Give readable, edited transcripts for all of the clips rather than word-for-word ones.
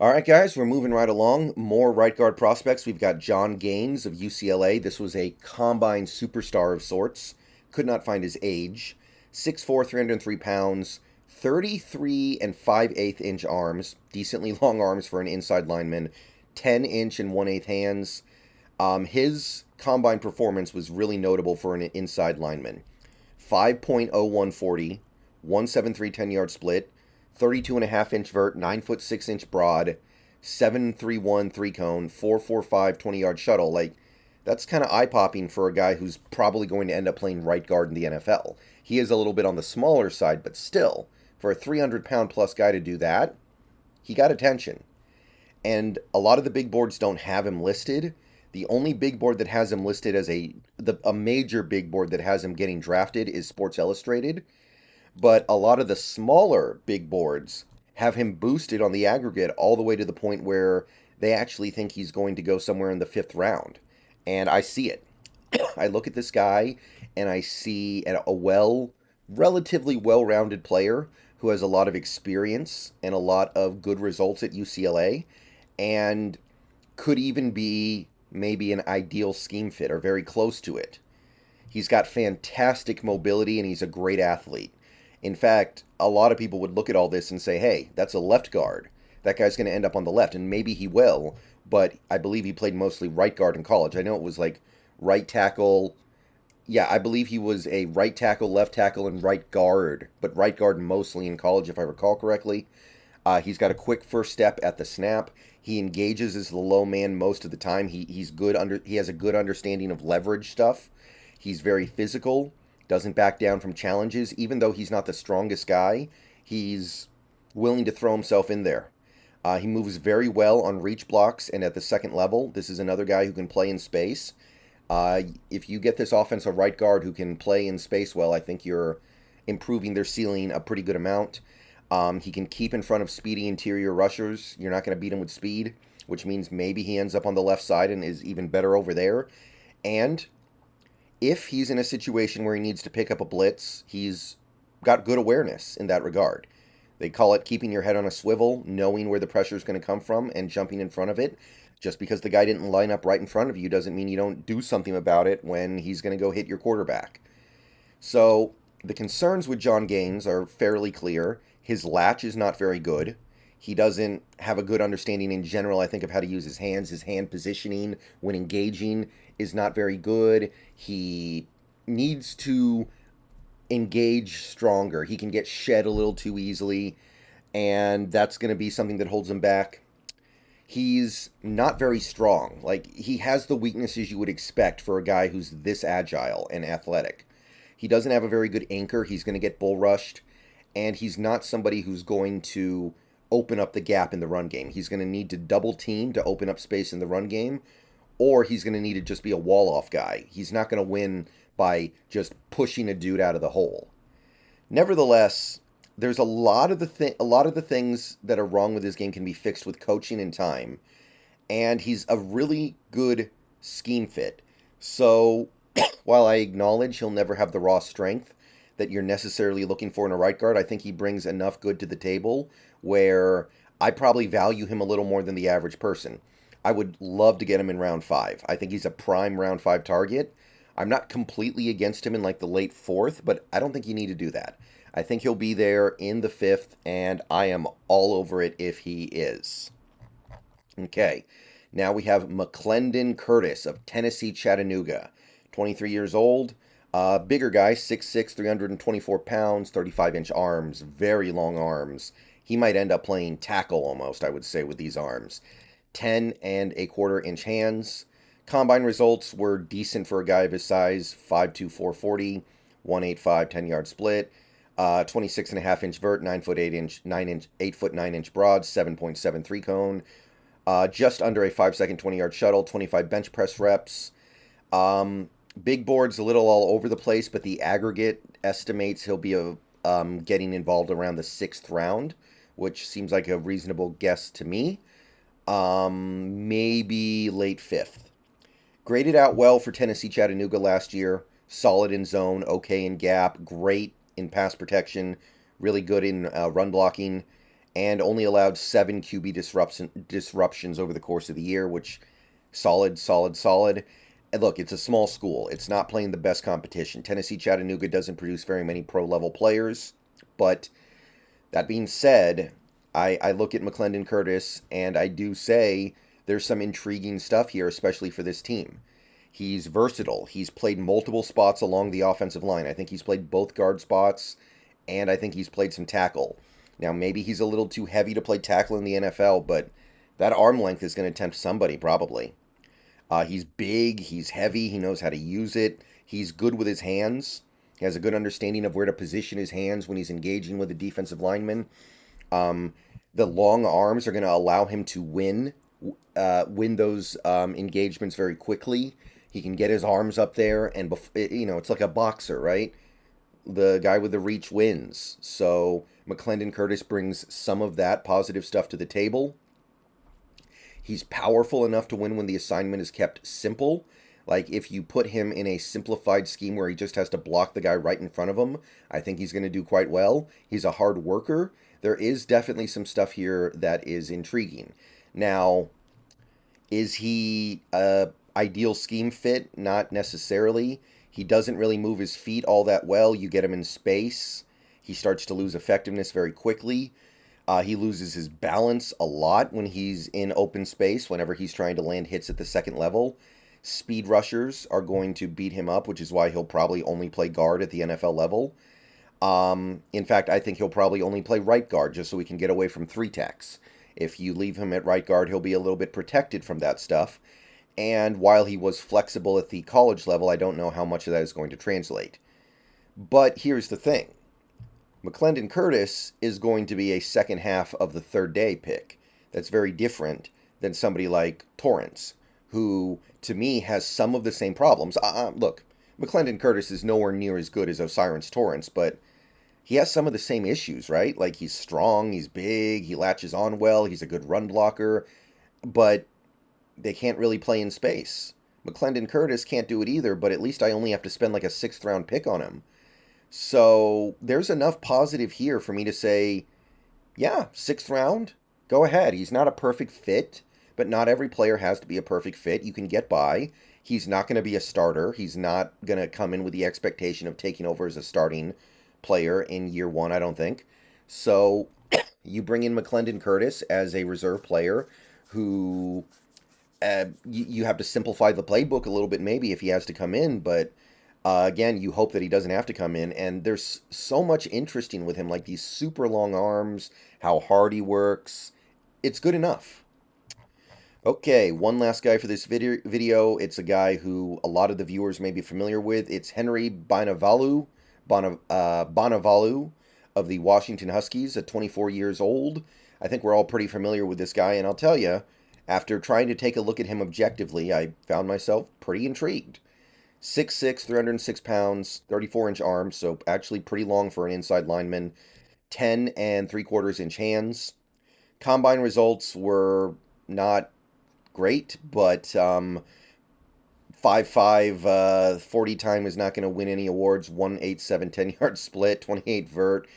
All right, guys, we're moving right along. More right guard prospects. We've got John Gaines of UCLA. This was a combine superstar of sorts. Could not find his age. 6'4", 303 pounds, 33 and 5/8 inch arms. Decently long arms for an inside lineman. 10-inch and 1/8 hands. His combine performance was really notable for an inside lineman. 5.0140, 173 10-yard split, 32.5-inch vert, 9 foot 6-inch broad, 7.31 3-cone, 4.45 20-yard shuttle. Like, that's kind of eye-popping for a guy who's probably going to end up playing right guard in the NFL. He is a little bit on the smaller side, but still, for a 300-pound plus guy to do that, he got attention. And a lot of the big boards don't have him listed. The only big board that has him listed as a major big board that has him getting drafted is Sports Illustrated. But a lot of the smaller big boards have him boosted on the aggregate all the way to the point where they actually think he's going to go somewhere in the 5th round. And I see it. I look at this guy and I see a relatively well-rounded player who has a lot of experience and a lot of good results at UCLA and could even be maybe an ideal scheme fit or very close to it. He's got fantastic mobility and he's a great athlete. In fact, a lot of people would look at all this and say, hey, that's a left guard. That guy's going to end up on the left, and maybe he will, but I believe he played mostly right guard in college. I know it was like right tackle. Yeah, I believe he was a right tackle, left tackle, and right guard, but right guard mostly in college, if I recall correctly. He's got a quick first step at the snap. He engages as the low man most of the time. He has a good understanding of leverage stuff. He's very physical, doesn't back down from challenges. Even though he's not the strongest guy, he's willing to throw himself in there. He moves very well on reach blocks and at the second level. This is another guy who can play in space. If you get this offensive right guard who can play in space well, I think you're improving their ceiling a pretty good amount. He can keep in front of speedy interior rushers. You're not going to beat him with speed, which means maybe he ends up on the left side and is even better over there. And if he's in a situation where he needs to pick up a blitz, he's got good awareness in that regard. They call it keeping your head on a swivel, knowing where the pressure is going to come from and jumping in front of it. Just because the guy didn't line up right in front of you doesn't mean you don't do something about it when he's going to go hit your quarterback. So the concerns with John Gaines are fairly clear. His latch is not very good. He doesn't have a good understanding in general, I think, of how to use his hands. His hand positioning when engaging is not very good. He needs to engage stronger. He can get shed a little too easily, and that's going to be something that holds him back. He's not very strong. Like, he has the weaknesses you would expect for a guy who's this agile and athletic. He doesn't have a very good anchor. He's going to get bull rushed. And he's not somebody who's going to open up the gap in the run game. He's going to need to double team to open up space in the run game, or he's going to need to just be a wall-off guy. He's not going to win by just pushing a dude out of the hole. Nevertheless, there's a lot of the things that are wrong with his game can be fixed with coaching and time, and he's a really good scheme fit. So while I acknowledge he'll never have the raw strength that you're necessarily looking for in a right guard, I think he brings enough good to the table where I probably value him a little more than the average person. I would love to get him in round 5. I think he's a prime round 5 target. I'm not completely against him in like the late 4th, but I don't think you need to do that. I think he'll be there in the 5th, and I am all over it if he is. Okay, now we have McClendon Curtis of Tennessee Chattanooga, 23 years old. Bigger guy, 6'6", 324 pounds, 35-inch arms, very long arms. He might end up playing tackle almost, I would say, with these arms. 10.25-inch hands. Combine results were decent for a guy of his size, 5'2", 440, 185 10-yard split, 26.5-inch vert, 8 foot 9-inch broad, 7.73 cone, just under a 5-second 20-yard shuttle, 25 bench press reps. Big board's a little all over the place, but the aggregate estimates he'll be getting involved around the 6th round, which seems like a reasonable guess to me. Maybe late 5th. Graded out well for Tennessee Chattanooga last year. Solid in zone, okay in gap, great in pass protection, really good in run blocking, and only allowed 7 QB disruptions over the course of the year, which solid, solid, solid. And look, it's a small school. It's not playing the best competition. Tennessee Chattanooga doesn't produce very many pro-level players. But that being said, I look at McClendon Curtis, and I do say there's some intriguing stuff here, especially for this team. He's versatile. He's played multiple spots along the offensive line. I think he's played both guard spots, and I think he's played some tackle. Now, maybe he's a little too heavy to play tackle in the NFL, but that arm length is going to tempt somebody, probably. He's big, he's heavy, he knows how to use it. He's good with his hands. He has a good understanding of where to position his hands when he's engaging with a defensive lineman. The long arms are going to allow him to win those engagements very quickly. He can get his arms up there, and it's like a boxer, right? The guy with the reach wins. So McClendon Curtis brings some of that positive stuff to the table. He's powerful enough to win when the assignment is kept simple. Like, if you put him in a simplified scheme where he just has to block the guy right in front of him, I think he's going to do quite well. He's a hard worker. There is definitely some stuff here that is intriguing. Now, is he a ideal scheme fit? Not necessarily. He doesn't really move his feet all that well. You get him in space, he starts to lose effectiveness very quickly. He loses his balance a lot when he's in open space, whenever he's trying to land hits at the second level. Speed rushers are going to beat him up, which is why he'll probably only play guard at the NFL level. In fact, I think he'll probably only play right guard just so he can get away from three techs. If you leave him at right guard, he'll be a little bit protected from that stuff. And while he was flexible at the college level, I don't know how much of that is going to translate. But here's the thing. McClendon Curtis is going to be a second half of the third day pick. That's very different than somebody like Torrance, who, to me, has some of the same problems. Look, McClendon Curtis is nowhere near as good as O'Cyrus Torrance, but he has some of the same issues, right? Like, he's strong, he's big, he latches on well, he's a good run blocker, but they can't really play in space. McClendon Curtis can't do it either, but at least I only have to spend like a 6th round pick on him. So there's enough positive here for me to say, yeah, 6th round, go ahead. He's not a perfect fit, but not every player has to be a perfect fit. You can get by. He's not going to be a starter. He's not going to come in with the expectation of taking over as a starting player in year one, I don't think. So you bring in McClendon Curtis as a reserve player who you have to simplify the playbook a little bit maybe if he has to come in, but again, you hope that he doesn't have to come in, and there's so much interesting with him, like these super long arms, how hard he works. It's good enough. Okay, one last guy for this video. It's a guy who a lot of the viewers may be familiar with. It's Henry Bonavalu of the Washington Huskies, at 24 years old. I think we're all pretty familiar with this guy, and I'll tell you, after trying to take a look at him objectively, I found myself pretty intrigued. 6'6", 306 pounds, 34-inch arms, so actually pretty long for an inside lineman. 10 3/4 inch hands. Combine results were not great, but 5'5", 40 time is not going to win any awards. 1.87 10-yard split, 28 vert,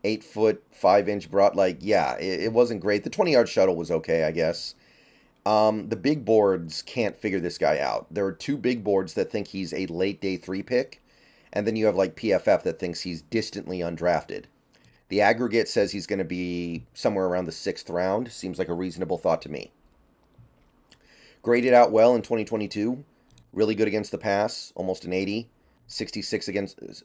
8 foot 5 inch broad. Like, yeah, it wasn't great. The 20-yard shuttle was okay, I guess. The big boards can't figure this guy out. There are 2 big boards that think he's a late day 3 pick, and then you have like PFF that thinks he's distantly undrafted. The aggregate says he's going to be somewhere around the 6th round. Seems like a reasonable thought to me. Graded out well in 2022. Really good against the pass, almost an 80. 66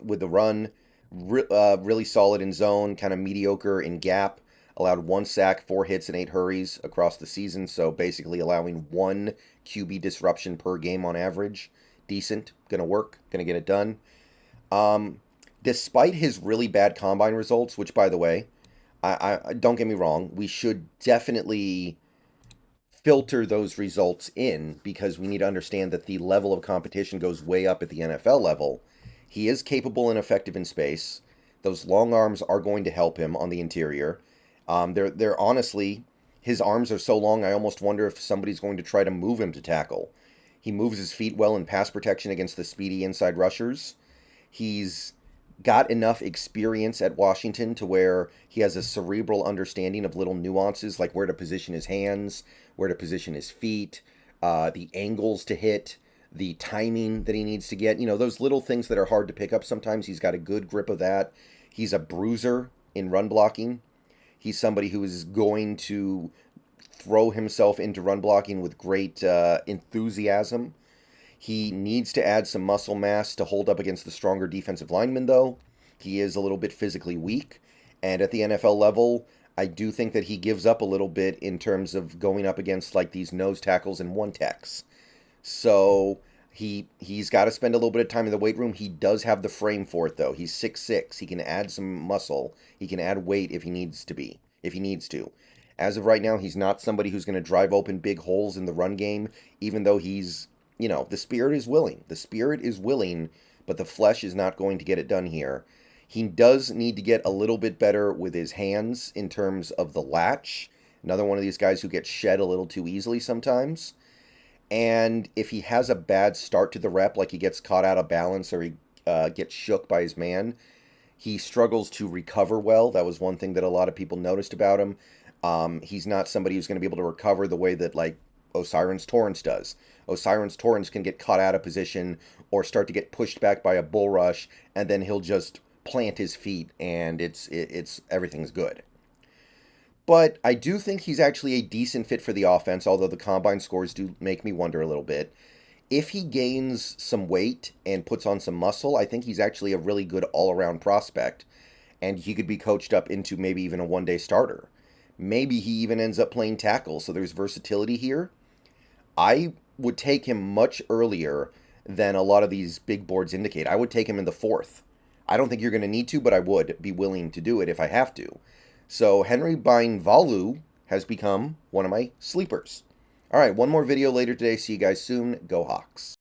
with the run. Really solid in zone, kind of mediocre in gap. Allowed 1 sack, 4 hits, and 8 hurries across the season, so basically allowing 1 QB disruption per game on average. Decent, gonna work, gonna get it done. Despite his really bad combine results, which, by the way, I don't get me wrong, we should definitely filter those results in, because we need to understand that the level of competition goes way up at the NFL level. He is capable and effective in space. Those long arms are going to help him on the interior. They're honestly, his arms are so long, I almost wonder if somebody's going to try to move him to tackle. He moves his feet well in pass protection against the speedy inside rushers. He's got enough experience at Washington to where he has a cerebral understanding of little nuances, like where to position his hands, where to position his feet, the angles to hit, the timing that he needs to get. You know, those little things that are hard to pick up sometimes. He's got a good grip of that. He's a bruiser in run blocking. He's somebody who is going to throw himself into run blocking with great enthusiasm. He needs to add some muscle mass to hold up against the stronger defensive linemen, though. He is a little bit physically weak. And at the NFL level, I do think that he gives up a little bit in terms of going up against like these nose tackles and one techs. So he's got to spend a little bit of time in the weight room. He does have the frame for it, though. He's 6'6". He can add some muscle. He can add weight if he needs to be, if he needs to. As of right now, he's not somebody who's going to drive open big holes in the run game, even though he's, you know, the spirit is willing. The spirit is willing, but the flesh is not going to get it done here. He does need to get a little bit better with his hands in terms of the latch. Another one of these guys who gets shed a little too easily sometimes. And if he has a bad start to the rep, like he gets caught out of balance or he gets shook by his man, he struggles to recover well. That was one thing that a lot of people noticed about him. He's not somebody who's going to be able to recover the way that, like, O'Cyrus Torrance does. O'Cyrus Torrance can get caught out of position or start to get pushed back by a bull rush, and then he'll just plant his feet, and it's everything's good. But I do think he's actually a decent fit for the offense, although the combine scores do make me wonder a little bit. If he gains some weight and puts on some muscle, I think he's actually a really good all-around prospect, and he could be coached up into maybe even a one-day starter. Maybe he even ends up playing tackle, so there's versatility here. I would take him much earlier than a lot of these big boards indicate. I would take him in the 4th. I don't think you're going to need to, but I would be willing to do it if I have to. So Henry Valu has become one of my sleepers. All right, one more video later today. See you guys soon. Go Hawks.